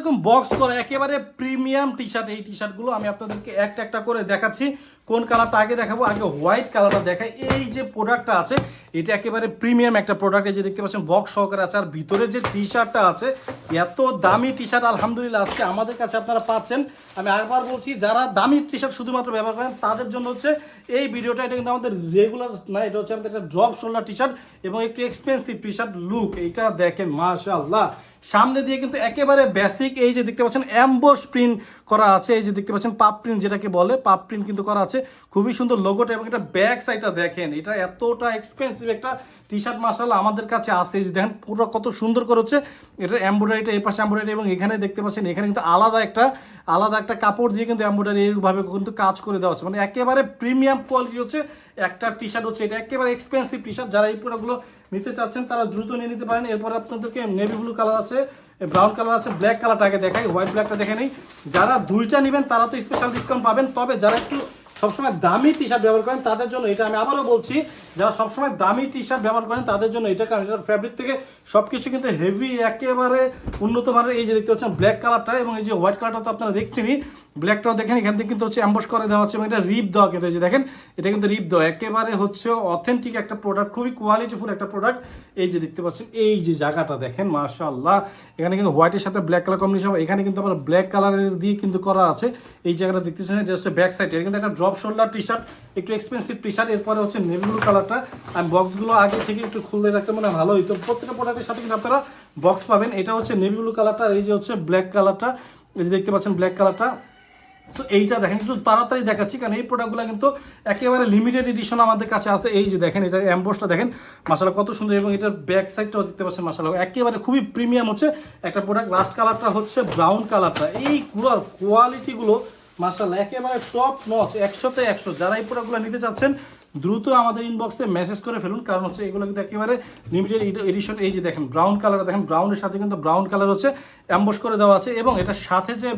এরকম বক্স করা একেবারে প্রিমিয়াম টি শার্ট। এই টি শার্টগুলো আমি আপনাদেরকে একটা একটা করে দেখাচ্ছি। কোন কালারটা আগে দেখাবো? আগে হোয়াইট কালারটা দেখাই। এই যে প্রোডাক্টটা আছে এটা একেবারে প্রিমিয়াম একটা প্রোডাক্ট। এই যে দেখতে পাচ্ছেন বক্স সহকারে আছে। আর ভিতরে যে টি শার্টটা আছে এত দামি টি শার্ট আলহামদুলিল্লাহ আজকে আমাদের কাছে আপনারা পাচ্ছেন। আমি আরেকবার বলছি, যারা দামি টি শার্ট শুধুমাত্র ব্যবহার করেন তাদের জন্য হচ্ছে এই ভিডিওটা। এটা কিন্তু আমাদের রেগুলার না, এটা হচ্ছে আমাদের একটা ড্রপ শোল্ডার টি শার্ট এবং একটু এক্সপেন্সিভ টি শার্ট লুক। এইটা দেখেন মাশাআল্লাহ, সামনে দিয়ে কিন্তু একেবারে বেসিক। এই যে দেখতে পাচ্ছেন এমবোস প্রিন্ট করা আছে। এই যে দেখতে পাচ্ছেন পাপ প্রিন্ট, যেটাকে বলে পাপ প্রিন্ট কিন্তু করা আছে। খুবই সুন্দর লোগোটা এবং এটা ব্যাক সাইডটা দেখেন। এটা এতটা এক্সপেন্সিভ একটা টি শার্ট মাশাআল্লাহ আমাদের কাছে আছে। এই যে দেখেন পুরো কত সুন্দর করে হচ্ছে এটা এমব্রয়ডারিটা, এই পাশে এমব্রয়ডারি এবং এখানে দেখতে পাচ্ছেন এখানে কিন্তু আলাদা একটা কাপড় দিয়ে কিন্তু এমব্রয়ডারি এইভাবে কিন্তু কাজ করে দেওয়া হচ্ছে। মানে একেবারে প্রিমিয়াম কোয়ালিটি হচ্ছে একটা টি শার্ট হচ্ছে। এটা একেবারে এক্সপেন্সিভ টি শার্ট। যারা এই প্রোডাক্টগুলো নিতে চাচ্ছেন তারা দ্রুত নিয়ে নিতে পারেন। এরপরে আপনাদেরকে নেভি ব্লু কালার আছে, ব্রাউন কালার আছে, ব্ল্যাক কালারটা আগে দেখাই। হোয়াইট ব্ল্যাকটা দেখে নেই। যারা দুইটা নেবেন তারা তো স্পেশাল ডিসকাউন্ট পাবেন। তবে যারা একটু সবসময় দামি টি শার্ট ব্যবহার করেন তাদের জন্য এটা, আমি আবারও বলছি, যারা সবসময় দামি টি শার্ট ব্যবহার করেন তাদের জন্য এটা। কারণ এটার ফ্যাব্রিক থেকে সব কিছু কিন্তু হেভি, একেবারে উন্নত মানের। এই যে দেখতে পাচ্ছেন ব্ল্যাক কালারটা এবং এই যে হোয়াইট কালারটা তো আপনারা দেখছেনই, ব্ল্যাকটাও দেখেন এখান থেকে কিন্তু হচ্ছে অ্যাম্বস করে দেওয়া হচ্ছে এবং এটা রিপ দেওয়া। কিন্তু এই যে দেখেন এটা কিন্তু রিপ দেওয়া, একেবারে হচ্ছে অথেন্টিক একটা প্রোডাক্ট, খুবই কোয়ালিটিফুল একটা প্রোডাক্ট। এই যে দেখতে পাচ্ছেন এই যে জায়গাটা দেখেন মাশাআল্লাহ, এখানে কিন্তু হোয়াইটের সাথে ব্ল্যাক কালার কম্বিনেশন। এখানে কিন্তু আমার ব্ল্যাক কালারের দিয়ে কিন্তু করা আছে। এই জায়গাটা দেখতেছেন এটা হচ্ছে ব্যাক সাইড। এটা কিন্তু একটা ড্রপ শোল্ডার টি শার্ট, একটু এক্সপেন্সিভ টি শার্ট। এরপরে হচ্ছে নেভি ব্লু কালারটা। আমি বক্সগুলো আগে থেকে একটু খুলে রাখতে মনে ভালো হইতো। প্রত্যেকটা প্রোডাক্টের সাথে কিন্তু আপনারা বক্স পাবেন। এটা হচ্ছে নেভি ব্লু কালারটা, এই যে হচ্ছে ব্ল্যাক কালারটা, এই যে দেখতে পাচ্ছেন ব্ল্যাক কালারটা। তো এইটা দেখেন একটু তাড়াতাড়ি দেখাচ্ছি কারণ এই প্রোডাক্টগুলো কিন্তু একেবারে লিমিটেড এডিশন আমাদের কাছে আছে। এই যে দেখেন এটা এমবোসটা দেখেন মাশাআল্লাহ কত সুন্দর এবং এটার ব্যাক সাইডটাও দেখতে পাচ্ছেন মাশাআল্লাহ একেবারে খুবই প্রিমিয়াম হচ্ছে একটা প্রোডাক্ট। লাস্ট কালারটা হচ্ছে ব্রাউন কালারটা। এই পুরো কোয়ালিটিগুলো মাশাআল্লাহ একেবারে টপ নচ, 100তে 100। যারা এই প্রোডাক্টগুলো নিতে চাচ্ছেন দ্রুত আমাদের ইনবক্সে মেসেজ করে ফেলুন, কারণ হচ্ছে এগুলো কিন্তু একেবারে লিমিটেড এডিশন। এই যে দেখেন ব্রাউন কালার, দেখেন ব্রাউনের সাথে কিন্তু ব্রাউন কালার হচ্ছে অ্যাম্বস করে দেওয়া আছে এবং এটার সাথে যে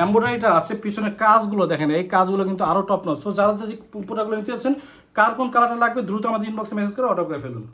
এমব্রয়ডারিটা আছে পিছনের কাজগুলো দেখেন, এই কাজগুলো কিন্তু আরও টপ নচ। সো যারা যে প্রোডাক্টগুলো নিতে চাচ্ছেন, কার কোন কালারটা লাগবে দ্রুত আমাদের ইনবক্সে মেসেজ করে অর্ডার করে ফেলুন।